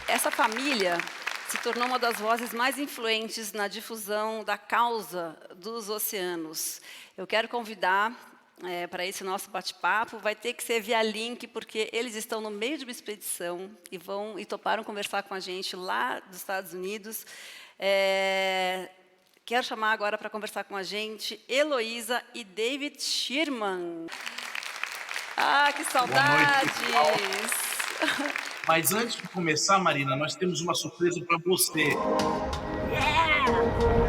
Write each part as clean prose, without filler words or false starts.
Essa família se tornou uma das vozes mais influentes na difusão da causa dos oceanos. Eu quero convidar para esse nosso bate-papo, vai ter que ser via link, porque eles estão no meio de uma expedição e toparam conversar com a gente lá dos Estados Unidos. Quero chamar agora para conversar com a gente Heloísa e David Sherman. Ah, que saudades! Mas antes de começar, Marina, nós temos uma surpresa para você.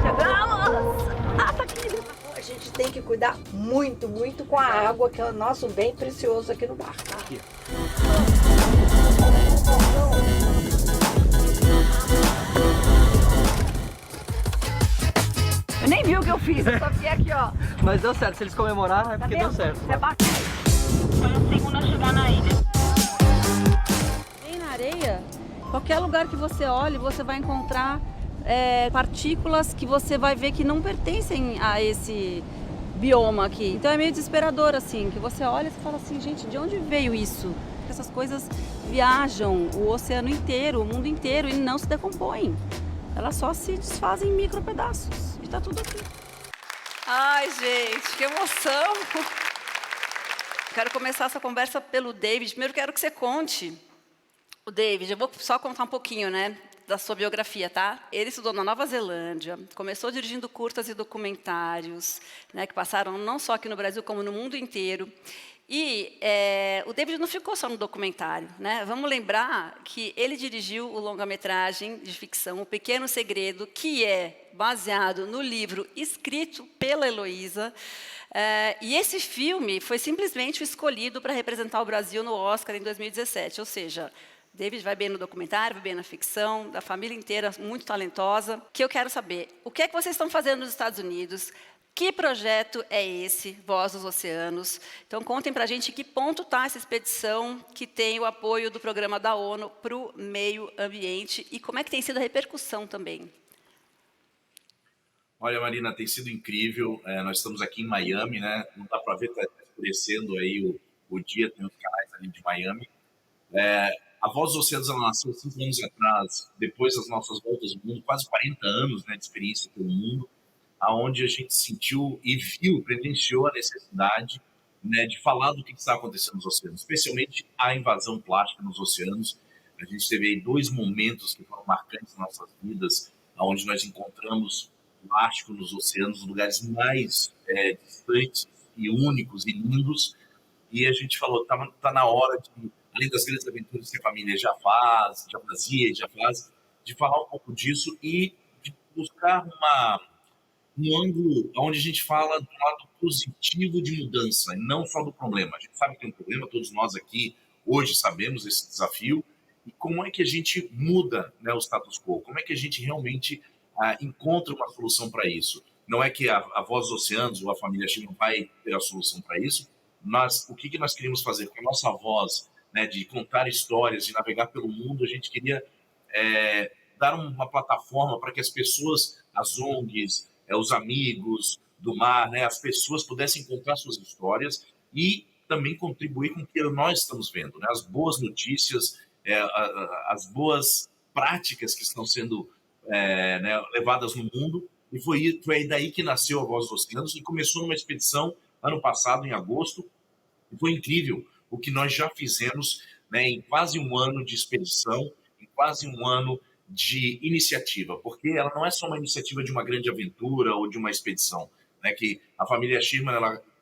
Chegamos! Tá aqui. A gente tem que cuidar muito, muito com a água, que é o nosso bem precioso aqui no barco. Aqui. Eu nem vi o que eu fiz, eu só fiquei aqui, ó. Mas deu certo, se eles comemorar é porque deu certo. Você bateu. Foi o segundo a chegar na ilha. Bem na areia, qualquer lugar que você olhe, você vai encontrar partículas que você vai ver que não pertencem a esse bioma aqui. Então é meio desesperador, assim, que você olha e fala assim, gente, de onde veio isso? Essas coisas viajam o oceano inteiro, o mundo inteiro, e não se decompõem. Elas só se desfazem em micropedaços. E tá tudo aqui. Ai, gente, que emoção! Quero começar essa conversa pelo David. Primeiro quero que você conte. O David, eu vou só contar um pouquinho, né, da sua biografia, tá? Ele estudou na Nova Zelândia, começou dirigindo curtas e documentários, né, que passaram não só aqui no Brasil, como no mundo inteiro. E o David não ficou só no documentário, né? Vamos lembrar que ele dirigiu o longa-metragem de ficção O Pequeno Segredo, que é baseado no livro escrito pela Heloísa. E esse filme foi simplesmente escolhido para representar o Brasil no Oscar em 2017. Ou seja, David vai bem no documentário, vai bem na ficção, da família inteira, muito talentosa. Que eu quero saber, o que é que vocês estão fazendo nos Estados Unidos? Que projeto é esse, Voz dos Oceanos? Então, contem para a gente que ponto está essa expedição que tem o apoio do programa da ONU para o meio ambiente e como é que tem sido a repercussão também. Olha, Marina, tem sido incrível. Nós estamos aqui em Miami, né? Não dá para ver, está escurecendo aí o dia, tem os canais ali de Miami. A Voz dos Oceanos ela nasceu 5 anos atrás, depois das nossas voltas ao mundo, quase 40 anos, né, de experiência pelo mundo, aonde a gente sentiu e viu, presenciou a necessidade, né, de falar do que está acontecendo nos oceanos, especialmente a invasão plástica nos oceanos. A gente teve aí 2 momentos que foram marcantes nas nossas vidas, onde nós encontramos plástico nos oceanos, os lugares mais distantes e únicos e lindos, e a gente falou, tá na hora de, além das grandes aventuras que a família já fazia e já faz, de falar um pouco disso e de buscar um ângulo onde a gente fala do lado positivo de mudança, e não só do problema. A gente sabe que tem um problema, todos nós aqui hoje sabemos esse desafio, e como é que a gente muda, né, o status quo? Como é que a gente realmente encontra uma solução para isso? Não é que a Voz dos Oceanos ou a família China vai ter a solução para isso, mas o que nós queríamos fazer com a nossa voz, né, de contar histórias, de navegar pelo mundo, a gente queria dar uma plataforma para que as pessoas, as ONGs, os amigos do mar, né, as pessoas pudessem contar suas histórias e também contribuir com o que nós estamos vendo, né, as boas notícias, as boas práticas que estão sendo né, levadas no mundo. E foi daí que nasceu a Voz dos Oceanos e começou numa expedição ano passado, em agosto, e foi incrível o que nós já fizemos, né, em quase um ano de expedição, em quase um ano de iniciativa, porque ela não é só uma iniciativa de uma grande aventura ou de uma expedição, né, que a família Sherman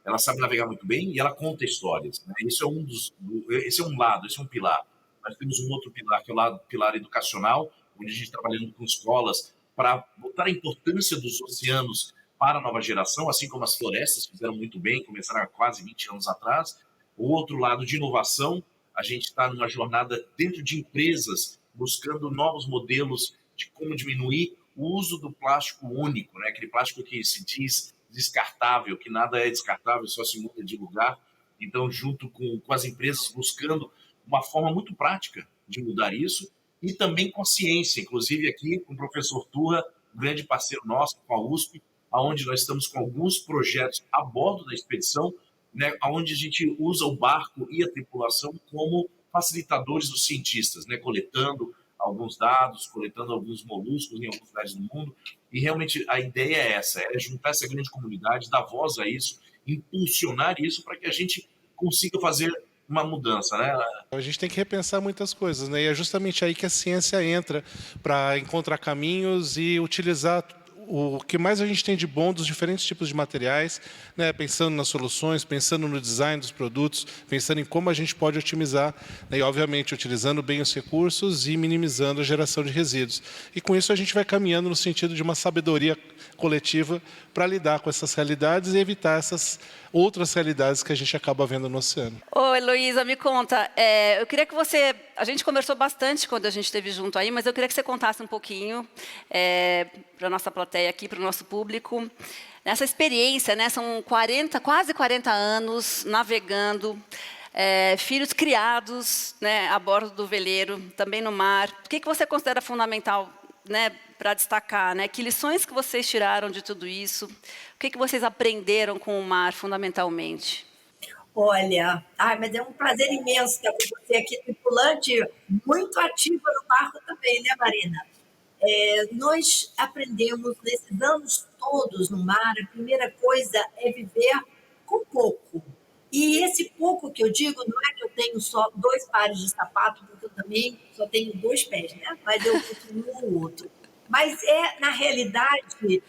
ela sabe navegar muito bem e ela conta histórias, né? Esse é um lado, esse é um pilar. Nós temos um outro pilar, que é o lado pilar educacional, onde a gente está trabalhando com escolas para botar a importância dos oceanos para a nova geração, assim como as florestas fizeram muito bem, começaram há quase 20 anos atrás. O outro lado de inovação, a gente está numa jornada dentro de empresas, buscando novos modelos de como diminuir o uso do plástico único, né? Aquele plástico que se diz descartável, que nada é descartável, só se muda de lugar. Então, junto com as empresas, buscando uma forma muito prática de mudar isso, e também com a ciência, inclusive aqui com o professor Turra, um grande parceiro nosso, com a USP, onde nós estamos com alguns projetos a bordo da expedição, né, onde a gente usa o barco e a tripulação como facilitadores dos cientistas, né, coletando alguns dados, coletando alguns moluscos em alguns lugares do mundo, e realmente a ideia é essa, é juntar essa grande comunidade, dar voz a isso, impulsionar isso para que a gente consiga fazer uma mudança, né? A gente tem que repensar muitas coisas, né? E é justamente aí que a ciência entra para encontrar caminhos e utilizar o que mais a gente tem de bom dos diferentes tipos de materiais, né? Pensando nas soluções, pensando no design dos produtos, pensando em como a gente pode otimizar, né? E, obviamente, utilizando bem os recursos e minimizando a geração de resíduos. E, com isso, a gente vai caminhando no sentido de uma sabedoria coletiva para lidar com essas realidades e evitar essas outras realidades que a gente acaba vendo no oceano. Ô, Heloísa, me conta, eu queria que você... A gente conversou bastante quando a gente esteve junto aí, mas eu queria que você contasse um pouquinho para a nossa plateia aqui, para o nosso público, nessa experiência, né? São quase 40 anos navegando, filhos criados, né, a bordo do veleiro, também no mar. O que você considera fundamental, né, para destacar, né? Que lições que vocês tiraram de tudo isso? O que vocês aprenderam com o mar, fundamentalmente? Olha, mas é um prazer imenso estar com você aqui, tripulante, muito ativa no barco também, né, Marina? Nós aprendemos nesses anos todos no mar, a primeira coisa é viver com pouco. E esse pouco que eu digo, não é que eu tenho só 2 pares de sapato, porque eu também só tenho 2 pés, né? Mas eu continuo o outro. Mas na realidade,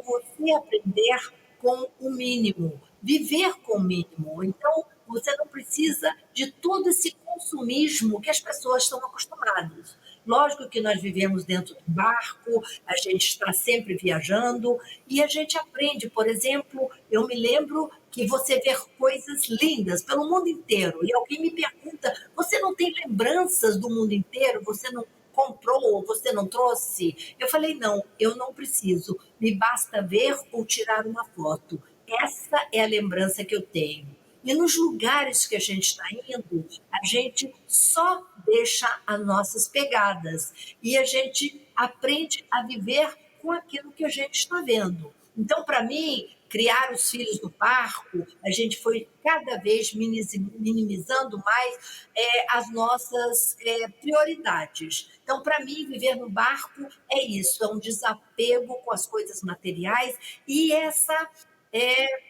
você aprender com o mínimo, viver com o mínimo. Então, você não precisa de todo esse consumismo que as pessoas estão acostumadas. Lógico que nós vivemos dentro do barco, a gente está sempre viajando e a gente aprende, por exemplo, eu me lembro que você vê coisas lindas pelo mundo inteiro e alguém me pergunta, você não tem lembranças do mundo inteiro? Você não comprou, você não trouxe? Eu falei, não, eu não preciso, me basta ver ou tirar uma foto. Essa é a lembrança que eu tenho. E nos lugares que a gente está indo, a gente só deixa as nossas pegadas e a gente aprende a viver com aquilo que a gente está vendo. Então, para mim, criar os filhos do barco, a gente foi cada vez minimizando mais as nossas prioridades. Então, para mim, viver no barco é isso, é um desapego com as coisas materiais e essa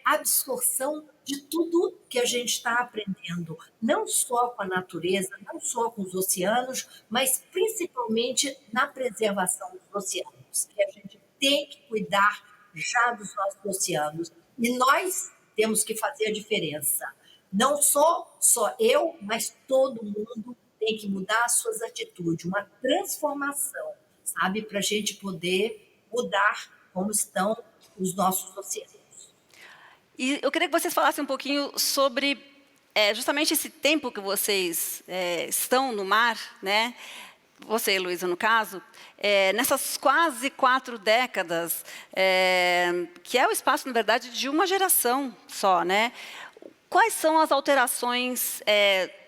absorção de tudo que a gente está aprendendo, não só com a natureza, não só com os oceanos, mas principalmente na preservação dos oceanos, que a gente tem que cuidar já dos nossos oceanos. E nós temos que fazer a diferença. Não só eu, mas todo mundo tem que mudar as suas atitudes, uma transformação, sabe, para a gente poder mudar como estão os nossos oceanos. E eu queria que vocês falassem um pouquinho sobre justamente esse tempo que vocês estão no mar, né? Você, Heloísa, no caso, nessas quase 4 décadas, que é o espaço, na verdade, de uma geração só, né? Quais são as alterações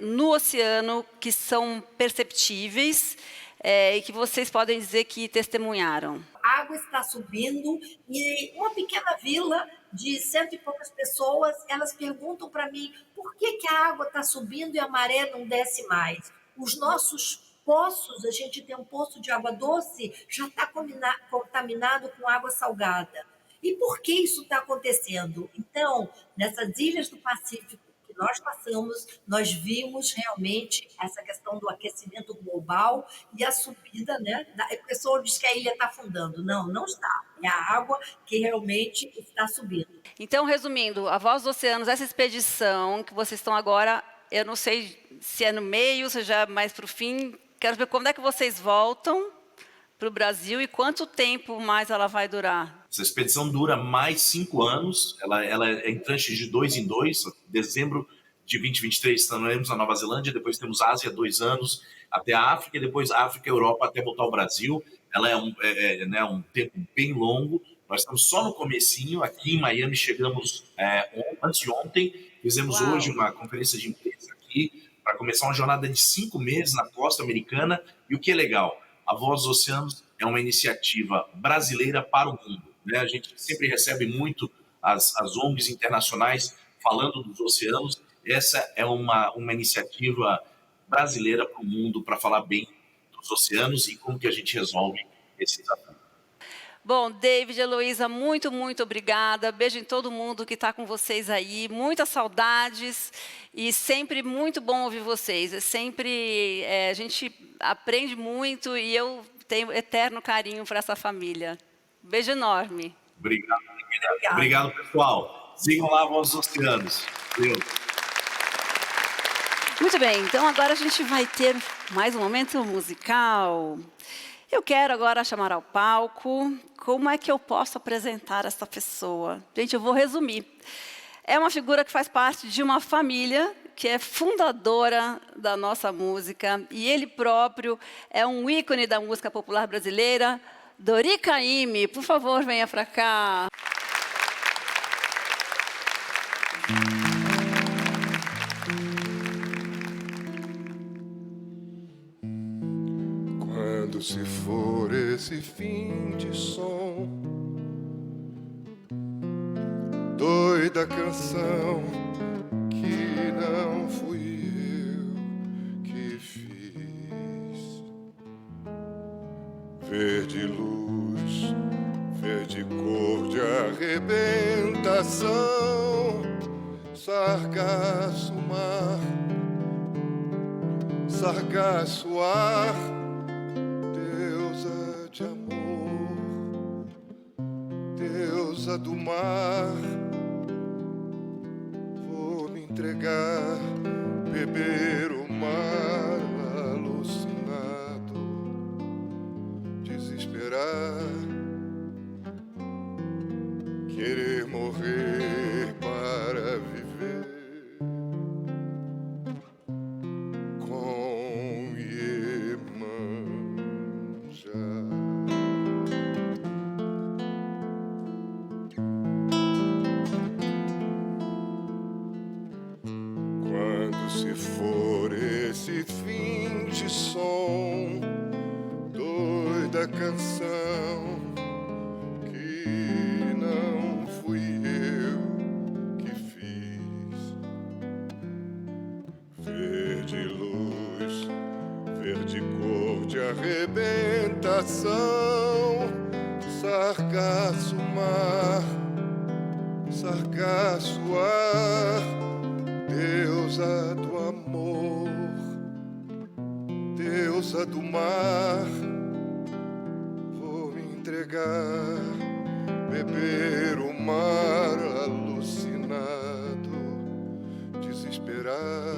no oceano que são perceptíveis e que vocês podem dizer que testemunharam? A água está subindo e uma pequena vila de 100 e poucas pessoas, elas perguntam para mim por que a água está subindo e a maré não desce mais. Os nossos poços, a gente tem um poço de água doce, já está contaminado com água salgada. E por que isso está acontecendo? Então, nessas ilhas do Pacífico que nós passamos, nós vimos realmente essa questão do aquecimento global e a subida, né? O pessoal diz que a ilha está afundando. Não, não está. É a água que realmente está subindo. Então, resumindo, a Voz dos Oceanos, essa expedição que vocês estão agora, eu não sei se é no meio, se já é mais para o fim, quero ver quando é que vocês voltam para o Brasil e quanto tempo mais ela vai durar. Essa expedição dura mais 5 anos, ela é em tranches de 2 em 2, dezembro de 2023 estaremos na Nova Zelândia, depois temos Ásia 2 anos, até a África, e depois África e Europa até voltar ao Brasil. Ela é um tempo bem longo, nós estamos só no comecinho, aqui em Miami chegamos antes de ontem, fizemos hoje uma conferência de imprensa aqui, para começar uma jornada de 5 meses na costa americana, e o que é legal, a Voz dos Oceanos é uma iniciativa brasileira para o mundo. Né? A gente sempre recebe muito as ONGs internacionais falando dos oceanos. Essa é uma iniciativa brasileira para o mundo, para falar bem dos oceanos e como que a gente resolve esse desafio. Bom, David e Heloísa, muito, muito obrigada. Beijo em todo mundo que está com vocês aí. Muitas saudades e sempre muito bom ouvir vocês. A gente aprende muito e eu tenho eterno carinho por essa família. Beijo enorme. Obrigado, Guilherme. Obrigado, pessoal. Sigam lá a Voz dos Oceanos. Deus. Muito bem, então agora a gente vai ter mais um momento musical. Eu quero agora chamar ao palco. Como é que eu posso apresentar essa pessoa? Gente, eu vou resumir. É uma figura que faz parte de uma família que é fundadora da nossa música e ele próprio é um ícone da música popular brasileira. Dori Caymmi, por favor, venha para cá. Quando se for esse fim de som, doida canção que não fui eu que fiz. Verde luz, verde cor de arrebentação, sargaço mar, sargaço ar, deusa de amor, deusa do mar. Vou me entregar, beber o mar alucinado, desesperar, querer morrer para viver com Iemanjá. Quando se for esse fim de som, doida canção que não fui eu que fiz. Verde luz, verde cor de arrebentação, sargaço mar, sargaço ar, deusa do amor, deusa do mar. Vou me entregar, beber o mar alucinado, desesperar,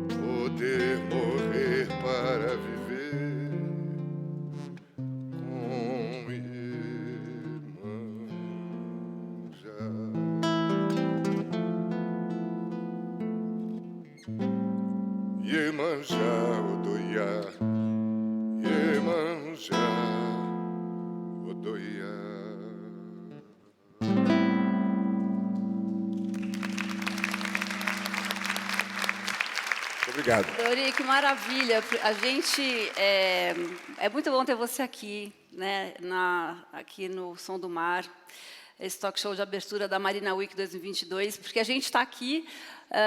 poder morrer para viver com Iemanjá. Iemanjá, Odoiá, Iemanjá, Odoiá. Obrigado. Dori, que maravilha. A gente é muito bom ter você aqui, né, aqui no Som do Mar, esse talk show de abertura da Marina Week 2022, porque a gente está aqui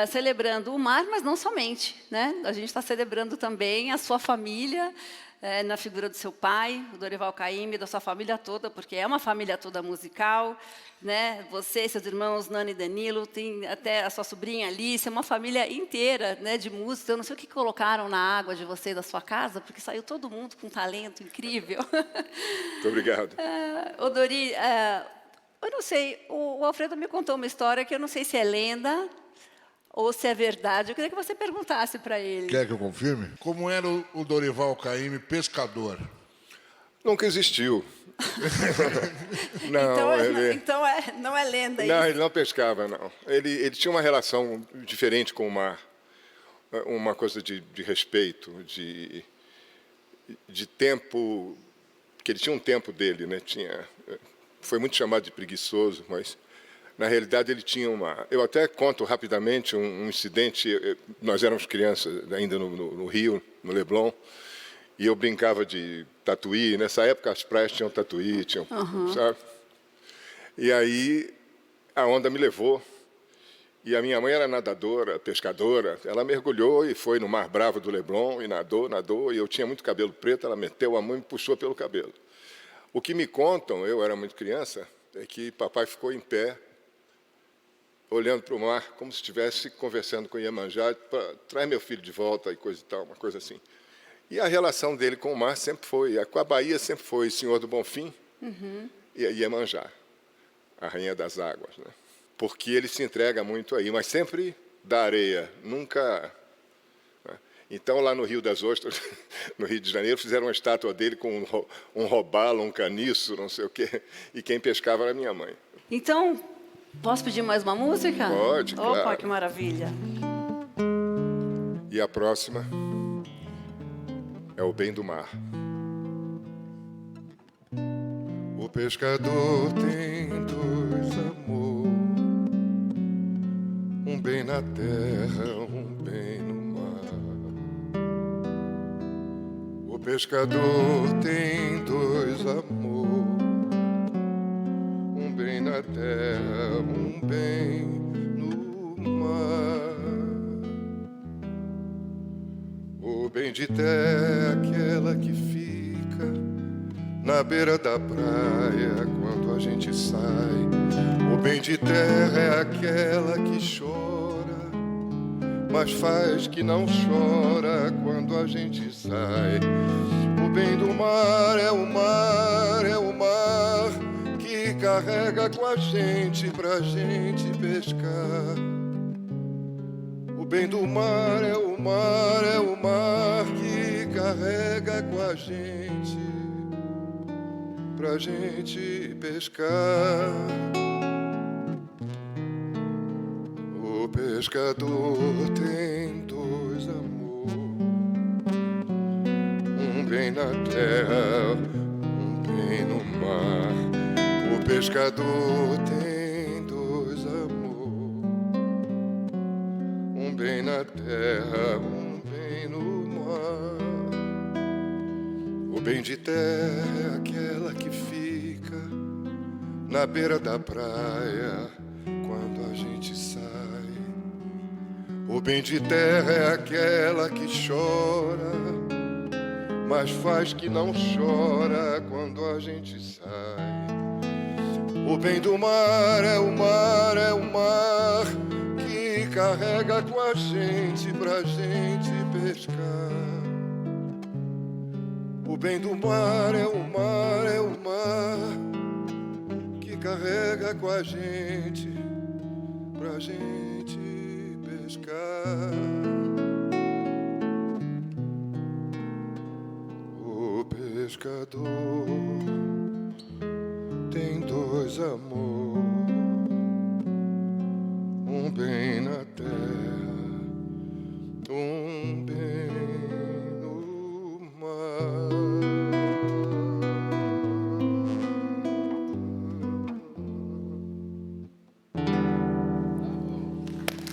celebrando o mar, mas não somente, né? A gente está celebrando também a sua família, na figura do seu pai, o Dorival Caymmi, da sua família toda, porque é uma família toda musical, né? Você, seus irmãos, Nani e Danilo, tem até a sua sobrinha Alice, é uma família inteira, né, de músicos. Eu não sei o que colocaram na água de vocês da sua casa, porque saiu todo mundo com um talento incrível. Muito obrigado. Ô Dori, eu não sei, o Alfredo me contou uma história que eu não sei se é lenda ou se é verdade. Eu queria que você perguntasse para ele. Quer que eu confirme? Como era o Dorival Caymmi pescador? Nunca existiu. Não, então não é lenda não, isso. ele não pescava, não. Ele tinha uma relação diferente com o mar, uma coisa de respeito, de tempo, que ele tinha um tempo dele, né? Foi muito chamado de preguiçoso, mas na realidade ele tinha uma... Eu até conto rapidamente um incidente. Nós éramos crianças ainda no Rio, no Leblon, e eu brincava de tatuí. Nessa época as praias tinham tatuí, sabe? E aí a onda me levou E a minha mãe era nadadora, pescadora. Ela mergulhou e foi no Mar Bravo do Leblon e nadou. E eu tinha muito cabelo preto, ela meteu a mão e me puxou pelo cabelo. O que me contam, eu era muito criança, é que papai ficou em pé, olhando para o mar, como se estivesse conversando com Iemanjá, traz meu filho de volta e coisa e tal, uma coisa assim. E a relação dele com o mar sempre foi, com a Bahia sempre foi Senhor do Bonfim e Iemanjá, a rainha das águas, né? Porque ele se entrega muito aí, mas sempre da areia, nunca... Então, lá no Rio das Ostras, no Rio de Janeiro, fizeram uma estátua dele com um robalo, um caniço, não sei o quê, e quem pescava era minha mãe. Então, posso pedir mais uma música? Pode, Opa, claro. que maravilha. E a próxima é O Bem do Mar. O pescador tem dois amor, um bem na terra, um bem no mar. O pescador tem dois amor, um bem na terra, um bem no mar. O bem de terra é aquela que fica na beira da praia quando a gente sai. O bem de terra é aquela que chora, mas faz que não chora quando a gente sai. O bem do mar é o mar, é o mar que carrega com a gente pra gente pescar. O bem do mar é o mar, é o mar que carrega com a gente pra gente pescar. O pescador tem dois amor, um bem na terra, um bem no mar. O pescador tem dois amor, um bem na terra, um bem no mar. O bem de terra é aquela que fica na beira da praia quando a gente sai. O bem de terra é aquela que chora, mas faz que não chora quando a gente sai. O bem do mar é o mar, é o mar que carrega com a gente pra gente pescar. O bem do mar é o mar, é o mar que carrega com a gente pra gente pescar. O pescador tem dois amor, um bem na terra, um bem no mar.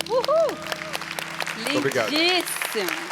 Uhul! Obrigado. Lindíssimo!